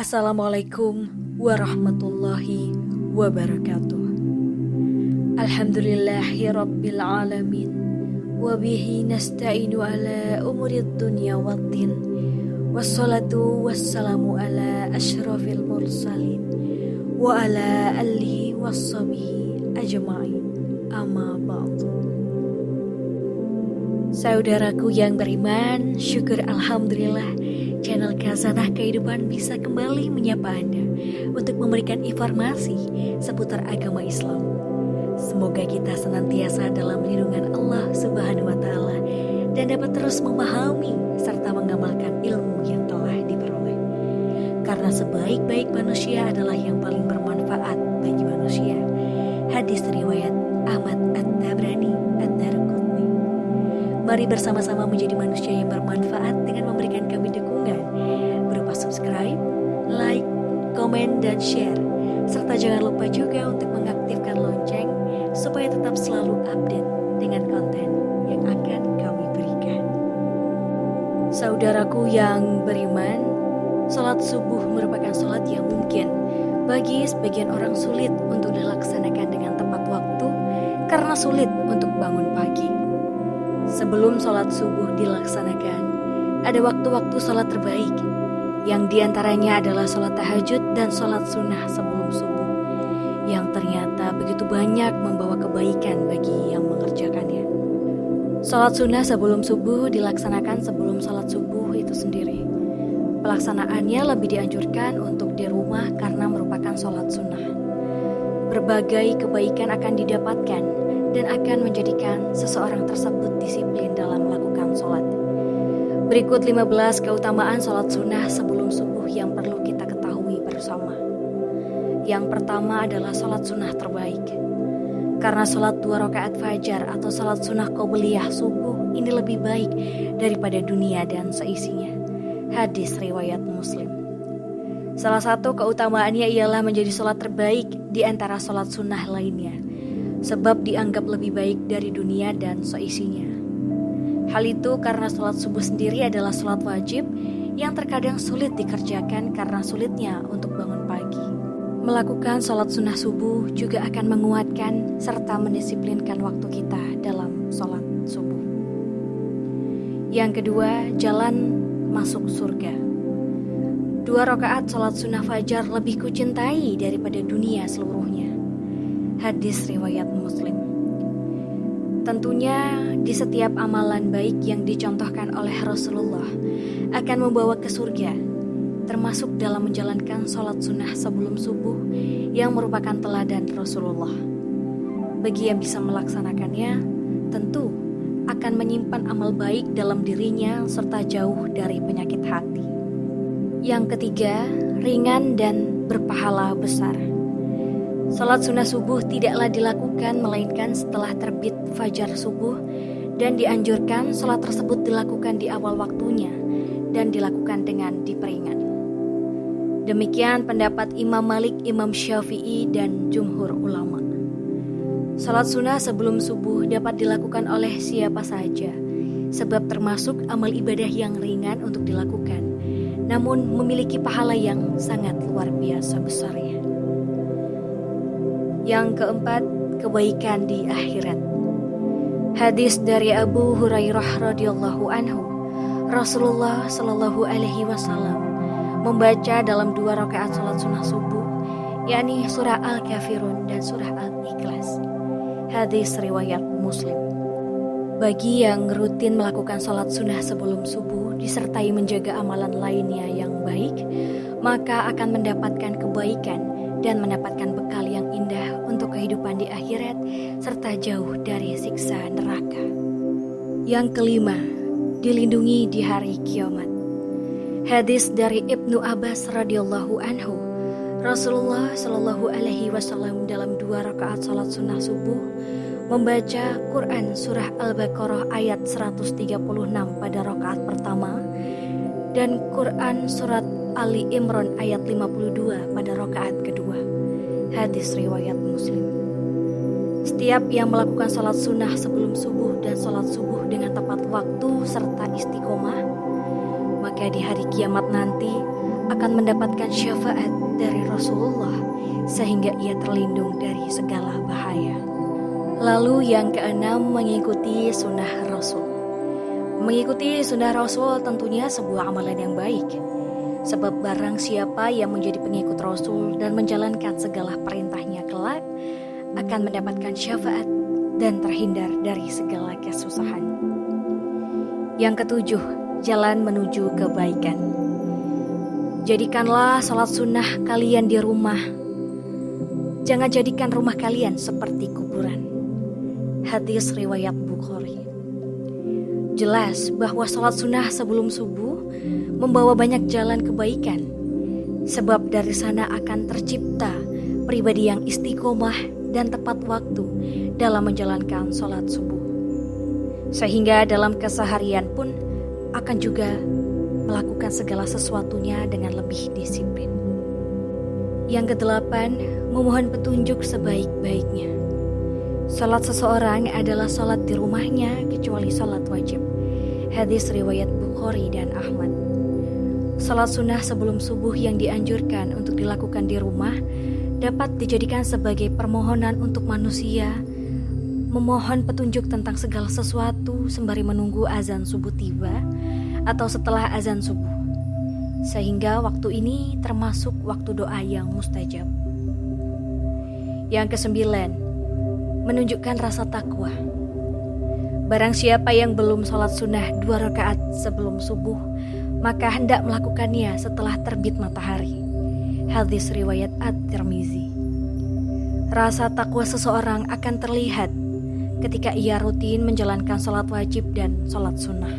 Assalamualaikum warahmatullahi wabarakatuh. Alhamdulillahi rabbil alamin. Wabihi nasta'inu ala umurid dunya waddin. Wassalatu wassalamu ala ashrafil mursalin. Wa ala alihi wassabihi ajma'in. Amma ba'du. Saudaraku yang beriman, syukur alhamdulillah channel Khazanah Kehidupan bisa kembali menyapa Anda untuk memberikan informasi seputar agama Islam. Semoga kita senantiasa dalam lindungan Allah Subhanahu wa Ta'ala dan dapat terus memahami serta mengamalkan ilmu yang telah diperoleh. Karena sebaik-baik manusia adalah yang paling bermanfaat bagi manusia. Hadis riwayat Ahmad At-Tabrani Ad-Darqutni. Mari bersama-sama menjadi manusia yang bermanfaat dengan memberikan kami dukungan berupa subscribe, like, komen, dan share. Serta jangan lupa juga untuk mengaktifkan lonceng supaya tetap selalu update dengan konten yang akan kami berikan. Saudaraku yang beriman, salat subuh merupakan salat yang mungkin bagi sebagian orang sulit untuk dilaksanakan dengan tepat waktu karena sulit untuk bangun pagi. Sebelum sholat subuh dilaksanakan, ada waktu-waktu sholat terbaik, yang diantaranya adalah sholat tahajud dan sholat sunnah sebelum subuh, yang ternyata begitu banyak membawa kebaikan bagi yang mengerjakannya. Sholat sunnah sebelum subuh dilaksanakan sebelum sholat subuh itu sendiri. Pelaksanaannya lebih dianjurkan untuk di rumah karena merupakan sholat sunnah. Berbagai kebaikan akan didapatkan dan akan menjadikan seseorang tersebut disiplin dalam melakukan sholat. Berikut 15 keutamaan sholat sunnah sebelum subuh yang perlu kita ketahui bersama. Yang pertama adalah sholat sunnah terbaik. Karena sholat 2 rakaat fajar atau sholat sunnah qobliyah subuh ini lebih baik daripada dunia dan seisinya. Hadis riwayat Muslim. Salah satu keutamaannya ialah menjadi sholat terbaik di antara sholat sunnah lainnya, sebab dianggap lebih baik dari dunia dan seisinya. Hal itu karena sholat subuh sendiri adalah sholat wajib yang terkadang sulit dikerjakan karena sulitnya untuk bangun pagi. Melakukan sholat sunnah subuh juga akan menguatkan serta mendisiplinkan waktu kita dalam sholat subuh. Yang kedua, jalan masuk surga. 2 rakaat sholat sunnah fajar lebih kucintai daripada dunia seluruhnya. Hadis riwayat Muslim. Tentunya di setiap amalan baik yang dicontohkan oleh Rasulullah akan membawa ke surga, termasuk dalam menjalankan sholat sunnah sebelum subuh yang merupakan teladan Rasulullah. Bagi yang bisa melaksanakannya, tentu akan menyimpan amal baik dalam dirinya serta jauh dari penyakit hati. Yang ketiga, ringan dan berpahala besar. Salat sunnah subuh tidaklah dilakukan melainkan setelah terbit fajar subuh dan dianjurkan salat tersebut dilakukan di awal waktunya dan dilakukan dengan diperingat. Demikian pendapat Imam Malik, Imam Syafi'i, dan jumhur ulama. Salat sunnah sebelum subuh dapat dilakukan oleh siapa saja, sebab termasuk amal ibadah yang ringan untuk dilakukan, namun memiliki pahala yang sangat luar biasa besarnya. Yang keempat, kebaikan di akhirat. Hadis dari Abu Hurairah radhiyallahu anhu, Rasulullah shallallahu alaihi wasallam membaca dalam 2 rakaat salat sunnah subuh, yakni surah Al-Kafirun dan surah Al-Ikhlas. Hadis riwayat Muslim. Bagi yang rutin melakukan salat sunnah sebelum subuh disertai menjaga amalan lainnya yang baik, maka akan mendapatkan kebaikan dan mendapatkan bekal yang indah untuk kehidupan di akhirat serta jauh dari siksa neraka. Yang kelima, dilindungi di hari kiamat. Hadis dari Ibnu Abbas radhiyallahu anhu, Rasulullah shallallahu alaihi wasallam dalam 2 rakaat salat sunnah subuh membaca Quran surah Al-Baqarah ayat 136 pada rakaat pertama dan Quran surat Ali Imran ayat 52 pada rakaat kedua. Hadis riwayat Muslim. Setiap yang melakukan salat sunnah sebelum subuh dan salat subuh dengan tepat waktu serta istiqomah, maka di hari kiamat nanti akan mendapatkan syafaat dari Rasulullah sehingga ia terlindung dari segala bahaya. Lalu yang keenam, mengikuti sunnah Rasul. Mengikuti sunnah Rasul tentunya sebuah amalan yang baik. Sebab barang siapa yang menjadi pengikut Rasul dan menjalankan segala perintahnya kelak akan mendapatkan syafaat dan terhindar dari segala kesusahan. Yang ketujuh, jalan menuju kebaikan. Jadikanlah salat sunnah kalian di rumah. Jangan jadikan rumah kalian seperti kuburan. Hadis riwayat Bukhari. Jelas bahwa salat sunnah sebelum subuh membawa banyak jalan kebaikan. Sebab dari sana akan tercipta pribadi yang istiqomah dan tepat waktu dalam menjalankan salat subuh. Sehingga dalam keseharian pun akan juga melakukan segala sesuatunya dengan lebih disiplin. Yang kedelapan, memohon petunjuk sebaik-baiknya. Salat seseorang adalah salat di rumahnya kecuali salat wajib. Hadis riwayat Bukhari dan Ahmad. Salat sunnah sebelum subuh yang dianjurkan untuk dilakukan di rumah dapat dijadikan sebagai permohonan untuk manusia memohon petunjuk tentang segala sesuatu sembari menunggu azan subuh tiba atau setelah azan subuh. Sehingga waktu ini termasuk waktu doa yang mustajab. Yang kesembilan, menunjukkan rasa takwa. Barang siapa yang belum sholat sunnah 2 rakaat sebelum subuh, maka hendak melakukannya setelah terbit matahari. Hadis riwayat At-Tirmizi. Rasa takwa seseorang akan terlihat ketika ia rutin menjalankan sholat wajib dan sholat sunnah.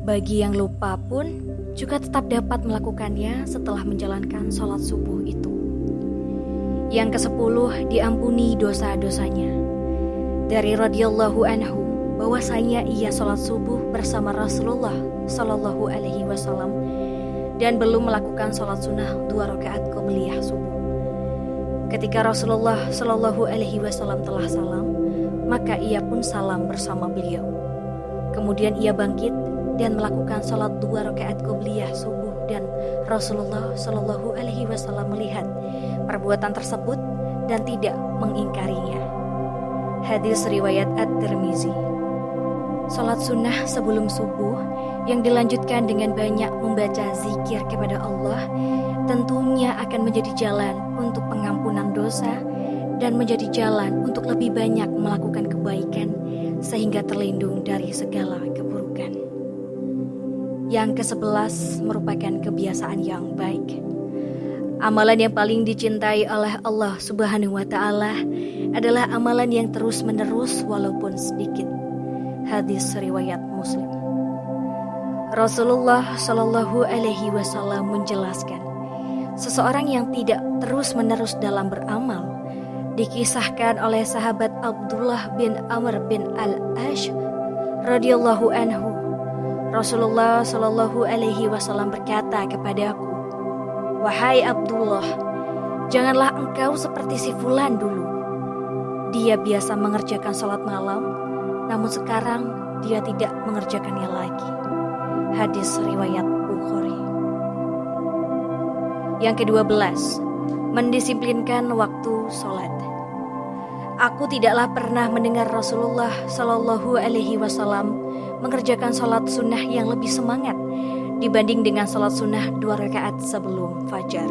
Bagi yang lupa pun juga tetap dapat melakukannya setelah menjalankan sholat subuh itu. Yang ke-10, diampuni dosa-dosanya. Dari radhiyallahu anhu bahwasanya ia sholat subuh bersama Rasulullah Shallallahu Alaihi Wasallam dan belum melakukan sholat sunnah 2 rakaat qobliyah subuh. Ketika Rasulullah Shallallahu Alaihi Wasallam telah salam, maka ia pun salam bersama beliau. Kemudian ia bangkit dan melakukan sholat 2 rakaat qobliyah subuh dan Rasulullah Shallallahu Alaihi Wasallam melihat perbuatan tersebut dan tidak mengingkarinya. Hadis riwayat At-Tirmizi. Sholat sunnah sebelum subuh yang dilanjutkan dengan banyak membaca zikir kepada Allah tentunya akan menjadi jalan untuk pengampunan dosa dan menjadi jalan untuk lebih banyak melakukan kebaikan sehingga terlindung dari segala keburukan. Yang ke-11 merupakan kebiasaan yang baik. Amalan yang paling dicintai oleh Allah Subhanahu wa Ta'ala adalah amalan yang terus-menerus walaupun sedikit. Hadis riwayat Muslim. Rasulullah Shallallahu Alaihi Wasallam menjelaskan, seseorang yang tidak terus-menerus dalam beramal dikisahkan oleh sahabat Abdullah bin Amr bin Al-Ash radhiyallahu anhu. Rasulullah Shallallahu Alaihi Wasallam berkata kepadaku, "Wahai Abdullah, janganlah engkau seperti si fulan dulu. Dia biasa mengerjakan salat malam, namun sekarang dia tidak mengerjakannya lagi." Hadis riwayat Bukhari. Yang ke-12, mendisiplinkan waktu sholat. Aku tidaklah pernah mendengar Rasulullah Shallallahu Alaihi Wasallam mengerjakan sholat sunnah yang lebih semangat dibanding dengan sholat sunnah 2 rakaat sebelum fajar.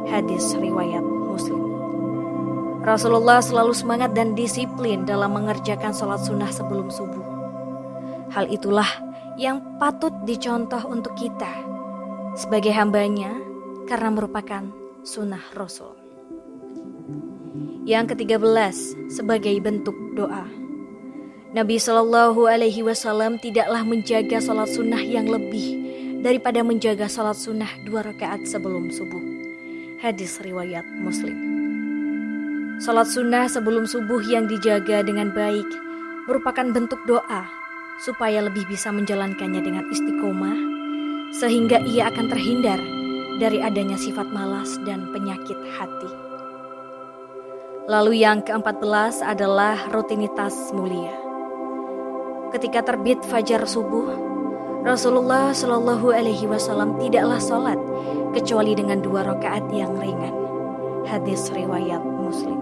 Hadis riwayat Muslim. Rasulullah selalu semangat dan disiplin dalam mengerjakan sholat sunnah sebelum subuh. Hal itulah yang patut dicontoh untuk kita sebagai hambanya karena merupakan sunnah Rasul. Yang ke-13, sebagai bentuk doa. Nabi Shallallahu Alaihi Wasallam tidaklah menjaga sholat sunnah yang lebih daripada menjaga sholat sunnah 2 rakaat sebelum subuh. Hadis riwayat Muslim. Sholat sunnah sebelum subuh yang dijaga dengan baik merupakan bentuk doa supaya lebih bisa menjalankannya dengan istiqomah sehingga ia akan terhindar dari adanya sifat malas dan penyakit hati. Lalu yang ke-14 adalah rutinitas mulia. Ketika terbit fajar subuh, Rasulullah Shallallahu Alaihi Wasallam tidaklah sholat kecuali dengan 2 rakaat yang ringan. Hadis riwayat Muslim.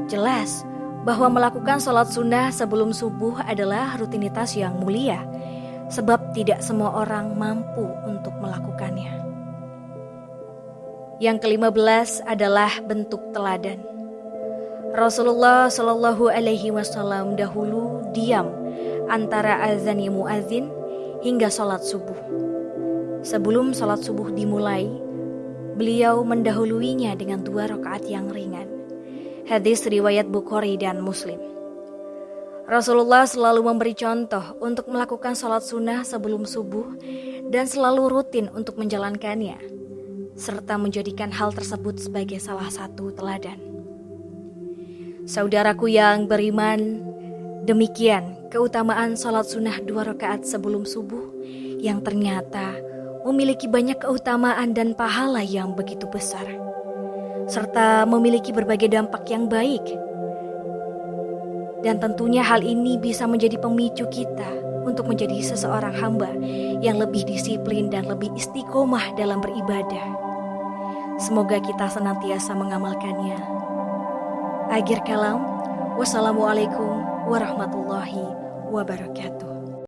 Jelas bahwa melakukan sholat sunnah sebelum subuh adalah rutinitas yang mulia, sebab tidak semua orang mampu untuk melakukannya. Yang ke-15 adalah bentuk teladan. Rasulullah Shallallahu Alaihi Wasallam dahulu diam antara azan muadzin hingga sholat subuh. Sebelum sholat subuh dimulai, beliau mendahuluinya dengan 2 rakaat yang ringan. Hadis riwayat Bukhari dan Muslim. Rasulullah selalu memberi contoh untuk melakukan sholat sunnah sebelum subuh dan selalu rutin untuk menjalankannya, serta menjadikan hal tersebut sebagai salah satu teladan. Saudaraku yang beriman, demikian keutamaan sholat sunnah 2 rakaat sebelum subuh yang ternyata memiliki banyak keutamaan dan pahala yang begitu besar, serta memiliki berbagai dampak yang baik. Dan tentunya hal ini bisa menjadi pemicu kita untuk menjadi seseorang hamba yang lebih disiplin dan lebih istiqomah dalam beribadah. Semoga kita senantiasa mengamalkannya. Akhir kalam, wassalamualaikum warahmatullahi wabarakatuh.